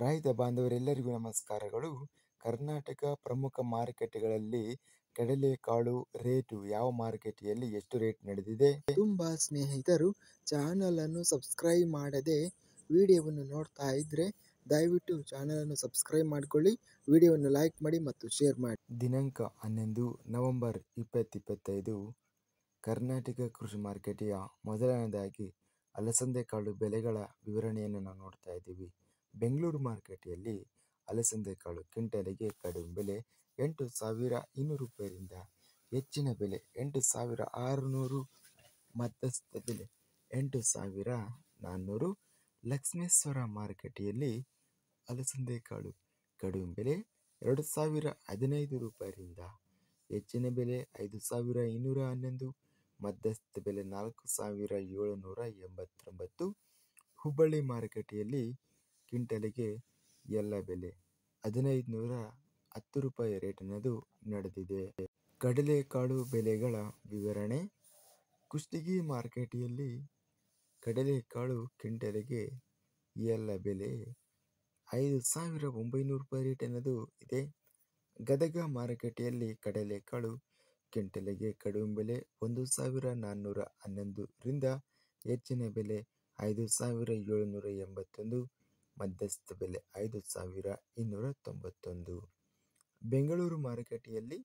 ರೈತ ಬಾಂಧವರೆಲ್ಲರಿಗೂ ನಮಸ್ಕಾರಗಳು. ಕರ್ನಾಟಕ ಪ್ರಮುಖ ಮಾರುಕಟ್ಟೆಗಳಲ್ಲಿ ಕಡಲೆಕಾಳು ರೇಟು ಯಾವ ಮಾರುಕಟ್ಟೆಯಲ್ಲಿ ಎಷ್ಟು ರೇಟ್ ನಡೆದಿದೆ? ತುಂಬ ಸ್ನೇಹಿತರು ಚಾನಲನ್ನು ಸಬ್ಸ್ಕ್ರೈಬ್ ಮಾಡದೆ ವಿಡಿಯೋವನ್ನು ನೋಡ್ತಾ ಇದ್ರೆ ದಯವಿಟ್ಟು ಚಾನಲನ್ನು ಸಬ್ಸ್ಕ್ರೈಬ್ ಮಾಡಿಕೊಳ್ಳಿ, ವಿಡಿಯೋವನ್ನು ಲೈಕ್ ಮಾಡಿ ಮತ್ತು ಶೇರ್ ಮಾಡಿ. ದಿನಾಂಕ 11 ನವೆಂಬರ್ 2025 ಕರ್ನಾಟಕ ಕೃಷಿ ಮಾರುಕಟ್ಟೆಯ ಮೊದಲನೇದಾಗಿ ಅಲಸಂದೆ ಕಾಳು ಬೆಲೆಗಳ ವಿವರಣೆಯನ್ನು ನಾವು ನೋಡ್ತಾ ಇದ್ದೀವಿ. ಬೆಂಗಳೂರು ಮಾರುಕಟ್ಟೆಯಲ್ಲಿ ಅಲಸಂದೆ ಕಾಳು ಕ್ವಿಂಟಲಿಗೆ ಕಡಿಮೆ ಬೆಲೆ 8,200 ರೂಪಾಯಿಯಿಂದ ಹೆಚ್ಚಿನ ಬೆಲೆ 8,600, ಮಧ್ಯಸ್ಥ ಬೆಲೆ 8,400. ಲಕ್ಷ್ಮೇಶ್ವರ ಮಾರುಕಟ್ಟೆಯಲ್ಲಿ ಅಲಸಂದೆ ಕಾಳು ಕಡಿಮೆ ಬೆಲೆ 2,015 ರೂಪಾಯಿಯಿಂದ ಹೆಚ್ಚಿನ ಬೆಲೆ 5,211, ಮಧ್ಯಸ್ಥ ಬೆಲೆ 4,789. ಹುಬ್ಬಳ್ಳಿ ಮಾರುಕಟ್ಟೆಯಲ್ಲಿ ಕ್ವಿಂಟಲಿಗೆ ಎಲ್ಲ ಬೆಲೆ 1,510 ರೂಪಾಯಿ ರೇಟ್ ಅನ್ನೋದು ನಡೆದಿದೆ. ಕಡಲೆಕಾಳು ಬೆಲೆಗಳ ವಿವರಣೆ. ಕುಷ್ಟಗಿ ಮಾರುಕಟ್ಟೆಯಲ್ಲಿ ಕಡಲೆಕಾಳು ಕ್ವಿಂಟಲಿಗೆ ಎಲ್ಲ ಬೆಲೆ 5,900 ರೂಪಾಯಿ ರೇಟ್ ಅನ್ನೋದು ಇದೆ. ಗದಗ ಮಾರುಕಟ್ಟೆಯಲ್ಲಿ ಕಡಲೆಕಾಳು ಕ್ವಿಂಟಲಿಗೆ ಕಡಿಮೆ ಬೆಲೆ 1,411ರಿಂದ ಹೆಚ್ಚಿನ ಬೆಲೆ 5,781, ಮಧ್ಯಸ್ಥ ಬೆಲೆ 5,291. ಬೆಂಗಳೂರು ಮಾರುಕಟ್ಟೆಯಲ್ಲಿ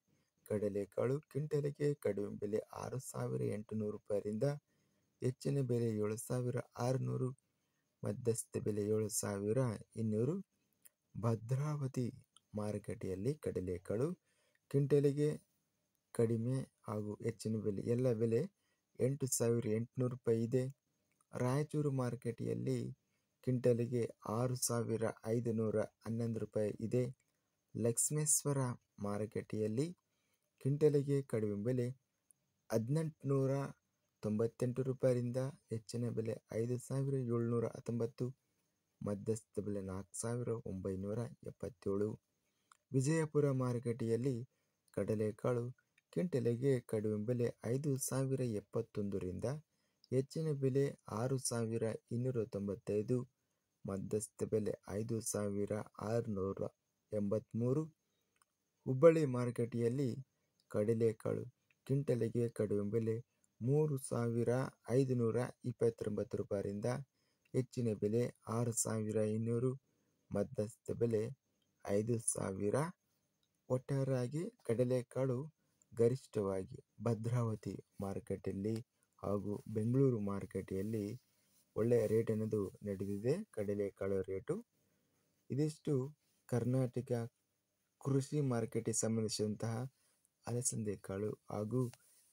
ಕಡಲೆಕಾಳು ಕ್ವಿಂಟಲಿಗೆ ಕಡಿಮೆ ಬೆಲೆ 6,800 ರೂಪಾಯಿರಿಂದ ಹೆಚ್ಚಿನ ಬೆಲೆ 7,600, ಮಧ್ಯಸ್ಥ ಬೆಲೆ 7,200. ಭದ್ರಾವತಿ ಮಾರುಕಟ್ಟೆಯಲ್ಲಿ ಕಡಲೆಕಾಳು ಕ್ವಿಂಟಲಿಗೆ ಕಡಿಮೆ ಹಾಗೂ ಹೆಚ್ಚಿನ ಬೆಲೆ ಎಲ್ಲ ಬೆಲೆ 8,800 ರೂಪಾಯಿ ಇದೆ. ರಾಯಚೂರು ಮಾರುಕಟ್ಟೆಯಲ್ಲಿ ಕ್ವಿಂಟಲಿಗೆ 6,511 ರೂಪಾಯಿ ಇದೆ. ಲಕ್ಷ್ಮೇಶ್ವರ ಮಾರುಕಟ್ಟೆಯಲ್ಲಿ ಕ್ವಿಂಟಲಿಗೆ ಕಡಿಮೆ ಬೆಲೆ 1,898 ರೂಪಾಯಿರಿಂದ ಹೆಚ್ಚಿನ ಬೆಲೆ 5,719, ಮಧ್ಯಸ್ಥ ಬೆಲೆ 4,977. ವಿಜಯಪುರ ಮಾರುಕಟ್ಟೆಯಲ್ಲಿ ಕಡಲೆಕಾಳು ಕ್ವಿಂಟಲಿಗೆ ಕಡಿಮೆ ಬೆಲೆ 5,071ರಿಂದ ಹೆಚ್ಚಿನ ಬೆಲೆ 6,295, ಮಧ್ಯಸ್ಥ ಬೆಲೆ 5,683. ಹುಬ್ಬಳ್ಳಿ ಮಾರುಕಟ್ಟೆಯಲ್ಲಿ ಕಡಲೆಕಾಳು ಕ್ವಿಂಟಲಿಗೆ ಕಡಿಮೆ ಬೆಲೆ 3,529 ರೂಪಾಯಿರಿಂದ ಹೆಚ್ಚಿನ ಬೆಲೆ 6,200, ಮಧ್ಯಸ್ಥ ಬೆಲೆ 5,000. ಒಟ್ಟಾರೆಯಾಗಿ ಕಡಲೆಕಾಳು ಗರಿಷ್ಠವಾಗಿ ಭದ್ರಾವತಿ ಮಾರುಕಟ್ಟೆಯಲ್ಲಿ ಹಾಗೂ ಬೆಂಗಳೂರು ಮಾರುಕಟ್ಟೆಯಲ್ಲಿ ಒಳ್ಳೆಯ ರೇಟ್ ಅನ್ನೋದು ನಡೆದಿದೆ. ಕಡಲೆಕಾಳು ರೇಟು ಇದಿಷ್ಟು ಕರ್ನಾಟಕ ಕೃಷಿ ಮಾರುಕಟ್ಟೆಗೆ ಸಂಬಂಧಿಸಿದಂತಹ ಅಲಸಂದೆ ಕಾಳು ಹಾಗೂ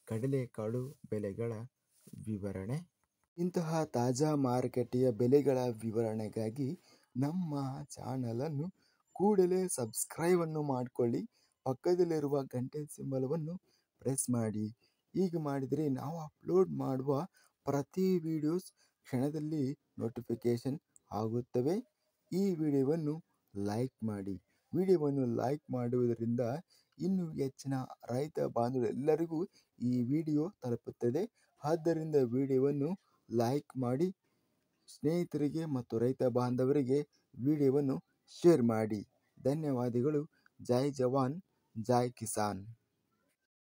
ಕಡಲೆಕಾಳು ಬೆಲೆಗಳ ವಿವರಣೆ. ಇಂತಹ ತಾಜಾ ಮಾರುಕಟ್ಟೆಯ ಬೆಲೆಗಳ ವಿವರಣೆಗಾಗಿ ನಮ್ಮ ಚಾನಲನ್ನು ಕೂಡಲೇ ಸಬ್ಸ್ಕ್ರೈಬನ್ನು ಮಾಡಿಕೊಳ್ಳಿ, ಪಕ್ಕದಲ್ಲಿರುವ ಗಂಟೆ ಸಿಂಬಲವನ್ನು ಪ್ರೆಸ್ ಮಾಡಿ. ಹೀಗೆ ಮಾಡಿದರೆ ನಾವು ಅಪ್ಲೋಡ್ ಮಾಡುವ ಪ್ರತಿ ವಿಡಿಯೋಸ್ ಕ್ಷಣದಲ್ಲಿ ನೋಟಿಫಿಕೇಶನ್ ಆಗುತ್ತವೆ. ಈ ವಿಡಿಯೋವನ್ನು ಲೈಕ್ ಮಾಡಿ. ವಿಡಿಯೋವನ್ನು ಲೈಕ್ ಮಾಡುವುದರಿಂದ ಇನ್ನೂ ಹೆಚ್ಚಿನ ರೈತ ಬಾಂಧವರೆಲ್ಲರಿಗೂ ಈ ವಿಡಿಯೋ ತಲುಪುತ್ತದೆ. ಆದ್ದರಿಂದ ವಿಡಿಯೋವನ್ನು ಲೈಕ್ ಮಾಡಿ, ಸ್ನೇಹಿತರಿಗೆ ಮತ್ತು ರೈತ ಬಾಂಧವರಿಗೆ ವಿಡಿಯೋವನ್ನು ಶೇರ್ ಮಾಡಿ. ಧನ್ಯವಾದಗಳು. ಜೈ ಜವಾನ್, ಜೈ ಕಿಸಾನ್.